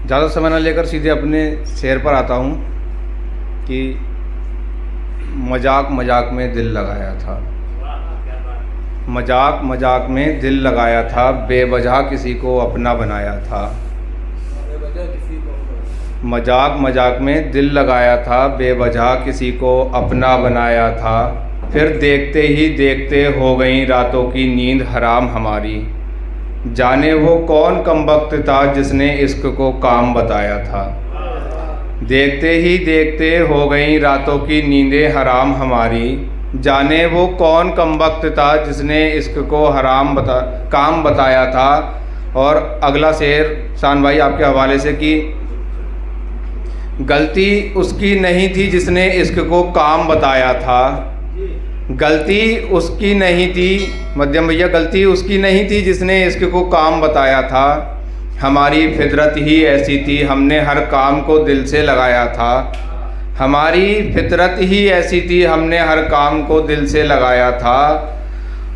ज़्यादा समय न लेकर सीधे अपने शेर पर आता हूँ कि मजाक मजाक में दिल लगाया था, मजाक मजाक में दिल लगाया था, बेवजह किसी को अपना बनाया था। मजाक मजाक में दिल लगाया था, बेवजह किसी को अपना बनाया था। फिर देखते ही देखते हो गई रातों की नींद हराम हमारी। जाने वो कौन कमबख्त था जिसने इश्क को काम बताया था। देखते ही देखते हो गई रातों की नींदें हराम हमारी। जाने वो कौन कमबख्त था जिसने इश्क को काम बताया था। और अगला शेर शान भाई आपके हवाले से कि गलती उसकी नहीं थी जिसने इश्क को काम बताया था। गलती उसकी नहीं थी, मध्यम भैया, गलती उसकी नहीं थी जिसने इश्क को काम बताया था। हमारी फितरत ही ऐसी थी, हमने हर काम को दिल से लगाया था। हमारी फितरत ही ऐसी थी, हमने हर काम को दिल से लगाया था।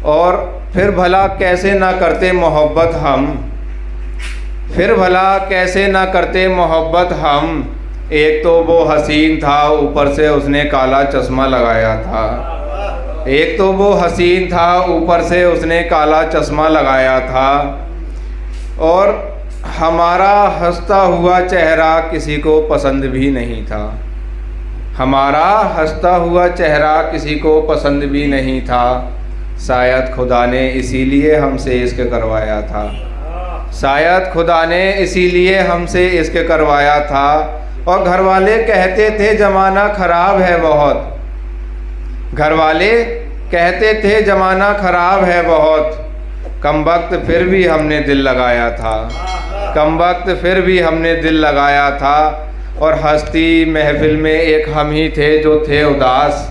और फिर भला कैसे ना करते मोहब्बत हम, फिर भला कैसे ना करते मोहब्बत हम। एक तो वो हसीन था, ऊपर से उसने काला चश्मा लगाया था। एक तो वो हसीन था, ऊपर से उसने काला चश्मा लगाया था। और हमारा हंसता हुआ चेहरा किसी को पसंद भी नहीं था। हमारा हंसता हुआ चेहरा किसी को पसंद भी नहीं था। शायद खुदा ने इसीलिए हमसे इश्क करवाया था। शायद खुदा ने इसीलिए हमसे इश्क करवाया था। और घर वाले कहते थे ज़माना ख़राब है बहुत। घर वाले कहते थे ज़माना ख़राब है बहुत। कमबख्त फिर भी हमने दिल लगाया था। कमबख्त फिर भी हमने दिल लगाया था। और हस्ती महफिल में एक हम ही थे जो थे उदास।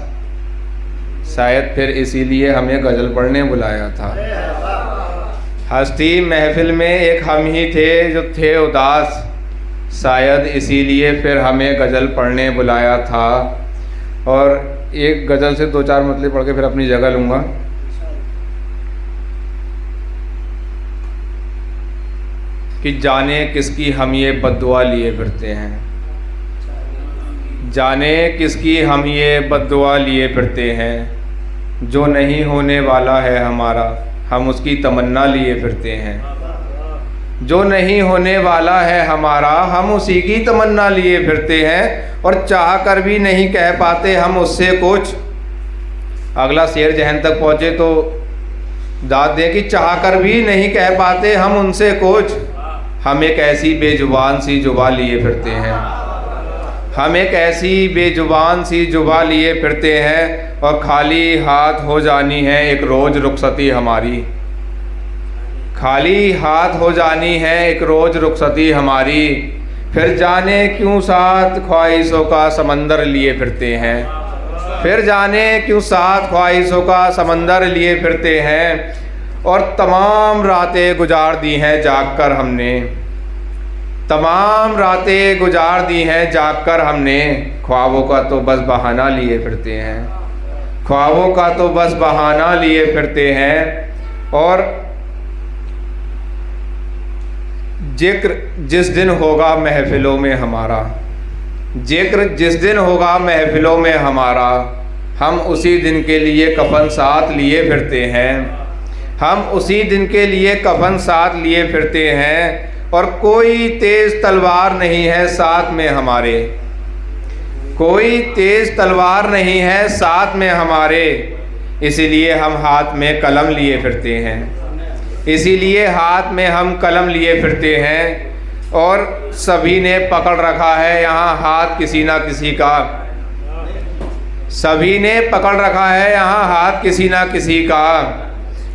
शायद फिर इसीलिए हमें गज़ल पढ़ने बुलाया था। हस्ती महफिल में एक हम ही थे जो थे उदास। शायद इसीलिए फिर हमें गज़ल पढ़ने बुलाया था। और एक गज़ल से दो चार मतले पढ़ के फिर अपनी जगह लूँगा। कि जाने किसकी हम ये बद्दुआ लिए फिरते हैं। जाने किसकी हम ये बद्दुआ लिए फिरते हैं। जो नहीं होने वाला है हमारा, हम उसकी तमन्ना लिए फिरते हैं। जो नहीं होने वाला है हमारा, हम उसी की तमन्ना लिए फिरते हैं। और चाह कर भी नहीं कह पाते हम उससे कुछ। अगला शेर जहन तक पहुँचे तो दाद दें कि चाह कर भी नहीं कह पाते हम उनसे कुछ। हम एक ऐसी बेजुबान सी जुबा लिए फिरते हैं। हम एक ऐसी बेजुबान सी जुबा लिए फिरते हैं। और खाली हाथ हो जानी है एक रोज़ रुखसती हमारी। खाली हाथ हो जानी है एक रोज़ रुखसती हमारी। फिर जाने क्यों साथ ख्वाहिशों का समंदर लिए फिरते हैं। फिर जाने क्यों साथ ख्वाहिशों का समंदर लिए फिरते हैं। और तमाम रातें गुजार दी हैं जाग कर हमने। तमाम रातें गुजार दी हैं जाग कर हमने। ख्वाबों का तो बस बहाना लिए फिरते हैं। ख्वाबों का तो बस बहाना लिए फिरते हैं। और जिक्र जिस दिन होगा महफिलों में हमारा, जिक्र जिस दिन होगा महफिलों में हमारा, हम उसी दिन के लिए कफन साथ लिए फिरते हैं। हम उसी दिन के लिए कफन साथ लिए फिरते हैं। और कोई तेज़ तलवार नहीं है साथ में हमारे। कोई तेज़ तलवार नहीं है साथ में हमारे। इसीलिए हम हाथ में कलम लिए फिरते हैं। इसीलिए हाथ में हम कलम लिए फिरते हैं। और सभी ने पकड़ रखा है यहाँ हाथ किसी ना किसी का। सभी ने पकड़ रखा है यहाँ हाथ किसी ना किसी का।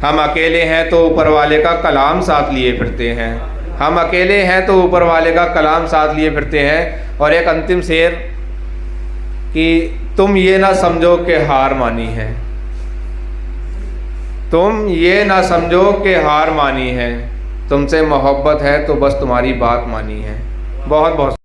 हम अकेले हैं तो ऊपर वाले का कलाम साथ लिए फिरते हैं। हम अकेले हैं तो ऊपर वाले का कलाम साथ लिए फिरते हैं। और एक अंतिम शेर कि तुम ये ना समझो कि हार मानी है। तुम ये ना समझो कि हार मानी है। तुमसे मोहब्बत है तो बस तुम्हारी बात मानी है। बहुत बहुत